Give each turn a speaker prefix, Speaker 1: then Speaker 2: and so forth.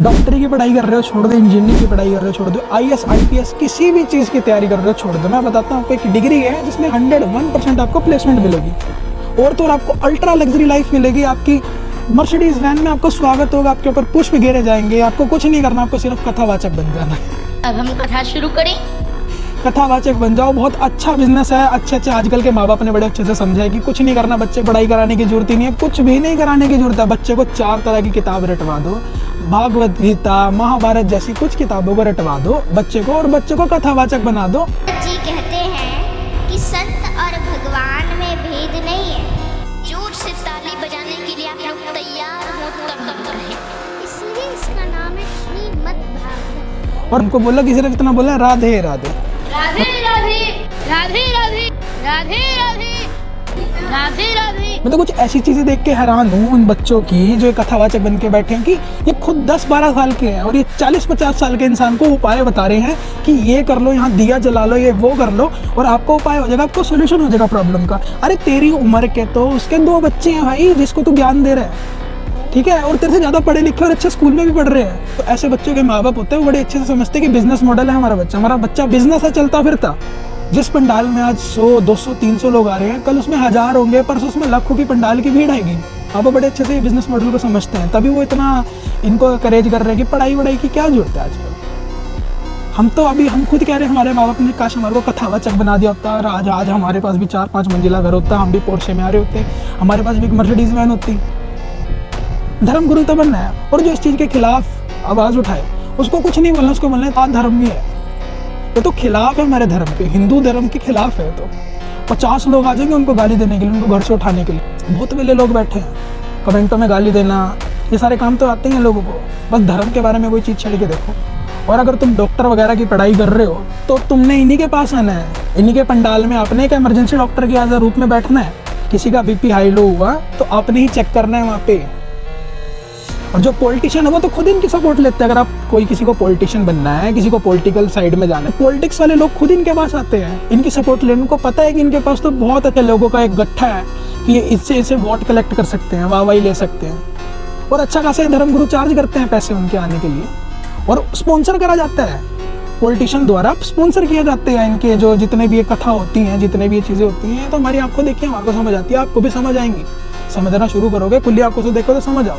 Speaker 1: डॉक्टरी की पढ़ाई कर रहे हो छोड़ दो, इंजीनियरिंग की पढ़ाई कर रहे हो छोड़ दो, आईएएस आईपीएस किसी भी चीज़ की तैयारी कर रहे हो छोड़ दो। मैं बताता हूँ आपको एक डिग्री है जिसमें 101% आपको प्लेसमेंट मिलेगी और तो और आपको अल्ट्रा लग्जरी लाइफ मिलेगी। आपकी मर्सिडीज वैन में आपको स्वागत होगा, आपके ऊपर पुष्प गिरे जाएंगे, आपको कुछ नहीं करना, आपको सिर्फ कथावाचक बन जाना है।
Speaker 2: अब हम कथा शुरू करें।
Speaker 1: कथावाचक बन जाओ, बहुत अच्छा बिजनेस है। अच्छे आजकल के माँ बाप ने बड़े अच्छे से समझा है कि कुछ नहीं करना, बच्चे पढ़ाई कराने की जरूरत ही नहीं है, कुछ भी नहीं कराने की जरूरत है। बच्चे को 4 तरह की किताब रटवा दो, भागवत गीता महाभारत जैसी कुछ किताबों को रटवा दो बच्चे को, और बच्चे को कथावाचक बना दो।
Speaker 3: जी कहते हैं कि संत और भगवान में भेद नहीं है।
Speaker 2: जोर से ताली बजाने के लिए आप लोग तैयार हो तब करें।
Speaker 3: इसलिए इसका नाम है श्रीमद् भागवत।
Speaker 1: और हमको बोला कि सिर्फ इतना बोला, राधे राधे
Speaker 2: राधे राधे राधे राधे राधे राधे राधे राधे।
Speaker 1: मैं तो कुछ ऐसी चीजें देख के हैरान हूँ उन बच्चों की जो कथावाचक बन के बैठे हैं कि ये खुद 10-12 साल के हैं और ये 40-50 साल के इंसान को उपाय बता रहे हैं कि ये कर लो, यहाँ दिया जला लो, ये वो कर लो और आपको उपाय हो जाएगा, आपको सोल्यूशन हो जाएगा प्रॉब्लम का। अरे तेरी उम्र के तो उसके 2 बच्चे हैं भाई जिसको तू ज्ञान दे रहा है, ठीक है, और तेरे से ज़्यादा पढ़े लिखे और अच्छे स्कूल में भी पढ़ रहे हैं। तो ऐसे बच्चों के माँ बाप होते हैं, वो बड़े अच्छे से समझते हैं कि बिजनेस मॉडल है हमारा बच्चा बिजनेस है, चलता फिरता। जिस पंडाल में आज 100, 200, 300 लोग आ रहे हैं, कल उसमें 1000 होंगे, परसों उसमें लाखों की पंडाल की भीड़ आएगी। आप बड़े अच्छे से बिजनेस मॉडल को समझते हैं, तभी वो इतना इनको करेज कर रहे हैं कि पढ़ाई वढ़ाई की क्या जरूरत है आजकल। हम खुद कह रहे हैं, हमारे माँ बाप ने काश हमारे को कथावाचक बना दिया होता और आज हमारे पास भी 4-5 मंजिला घर होता, हम भी पोर्शे में आ रहे होते, हमारे पास भी एक मर्सिडीज वैन होती। धर्मगुरु तो बनना है, और जो इस चीज़ के खिलाफ आवाज़ उठाए उसको कुछ नहीं बोलना, उसको बोलना है धर्म भी है, ये तो खिलाफ है हमारे धर्म के, हिंदू धर्म के खिलाफ है। तो 50 लोग आ जाएंगे उनको गाली देने के लिए, उनको घर से उठाने के लिए। बहुत वेले लोग बैठे हैं, कमेंटों में गाली देना, ये सारे काम तो आते हैं लोगों को। बस धर्म के बारे में कोई चीज़ छेड़ के देखो। और अगर तुम डॉक्टर वगैरह की पढ़ाई कर रहे हो तो तुमने इन्हीं के पास आना है, इन्हीं के पंडाल में आपने एक इमरजेंसी डॉक्टर के एज रूप में बैठना है। किसी का बीपी हाई लो हुआ तो आपने ही चेक करना है वहाँ पे। और जो पॉलिटिशियन है वो तो खुद इनकी सपोर्ट लेते हैं। अगर आप कोई किसी को पॉलिटिशियन बनना है, किसी को पॉलिटिकल साइड में जाना है, पॉलिटिक्स वाले लोग खुद इनके पास आते हैं, इनकी सपोर्ट लेने को पता है कि इनके पास तो बहुत अच्छे लोगों का एक गट्ठा है कि ये इससे वोट कलेक्ट कर सकते हैं, वाहवाही ले सकते हैं। और अच्छा खासा धर्मगुरु चार्ज करते हैं पैसे उनके आने के लिए, और स्पॉन्सर करा जाता है पॉलिटिशियन द्वारा, स्पॉन्सर किए जाते हैं इनके जो जितने भी ये कथा होती हैं, जितने भी ये चीज़ें होती हैं। तो हमारी आंखों देखिए, हमारे को समझ आती है, आपको भी समझ आएंगी। समझना शुरू करोगे, खुली आंखों से देखो तो समझ आओ।